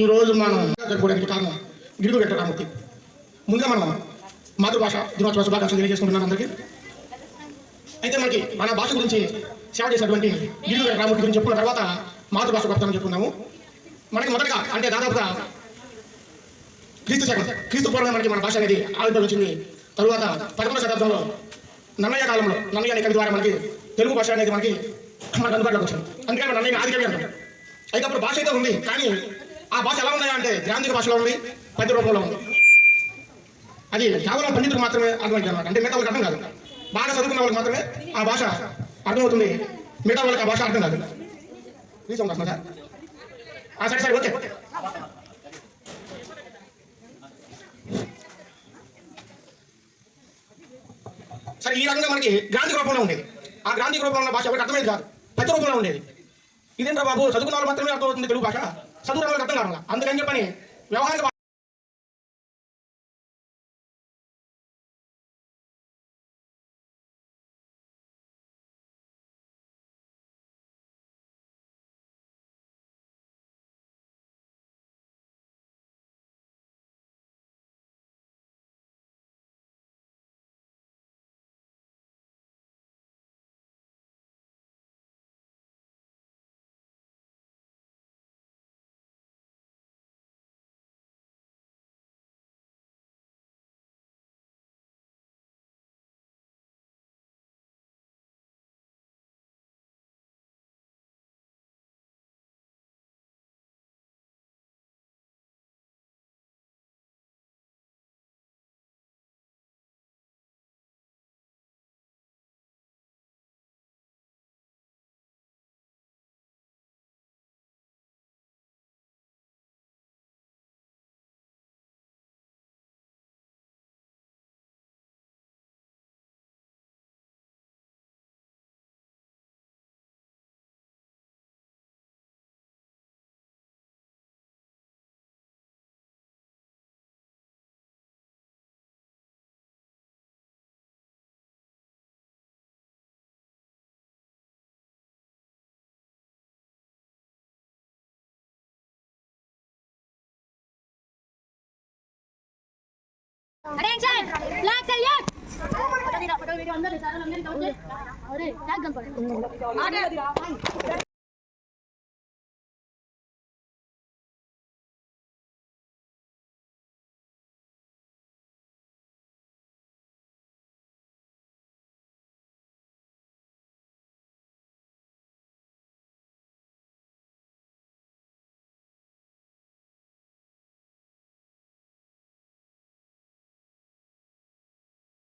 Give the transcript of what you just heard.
ఈరోజు మనం జరుపుకోవడానికి కారణం గిడుగు వెంకటరామూర్తి. ముందుగా మనం మాతృభాష దినోత్సవ శుభాకాంక్షలు తెలియజేసుకుంటున్నాను అందరికీ. అయితే మనకి మన భాష గురించి సేవ చేసినటువంటి గిడుగు వెంకటరామూర్తి గురించి చెప్పుకున్న తర్వాత మాతృభాష గొప్పతనం చెప్పుకున్నాము. మనకి మొదటగా అంటే దాదాపుగా క్రీస్తు పూర్వం మనకి మన భాష అనేది ఆవిర్భవించింది. తరువాత 11వ శతాబ్దంలో నన్నయ్య కాలంలో నన్నయ్య అనే కవి ద్వారా మనకి తెలుగు భాష అనేది మనకి అందుబాటులోకి వచ్చింది. అందుకని నన్నయ్య ఆది కవి అంటాం. అయితే అప్పుడు భాష అయితే ఉంది, కానీ ఆ భాష ఎలా ఉన్నాయా అంటే గ్రాంధిక భాషలో ఉంది, పద్య రూపంలో ఉంది. అది కేవలం పండితులకు మాత్రమే అర్థమైంది అనమాట. అంటే మిగతా వాళ్ళకి అర్థం కాదు. బాగా చదువుకున్న వాళ్ళకి మాత్రమే ఆ భాష అర్థమవుతుంది, మిగతా వాళ్ళకి ఆ భాష అర్థం కాదు. రీసౌండ్ వస్తున్నా సార్? సరే సరే ఓకే. సరే, ఈ రకంగా మనకి గ్రాంధిక రూపంలో ఉండేది. ఆ గ్రాంధిక రూపంలో ఉన్న భాష ఎవరికి అర్థమయ్యేది కాదు, పద్య రూపంలో ఉండేది. ఇదేంట్రా బాబు, చదువుకున్న వాళ్ళు మాత్రమే అర్థమవుతుంది తెలుగు భాష, చదువు వాళ్ళకి అర్థం కావాలా. అందుకని చెప్పని వ్యవహారిక Attention! Flag salute! Order!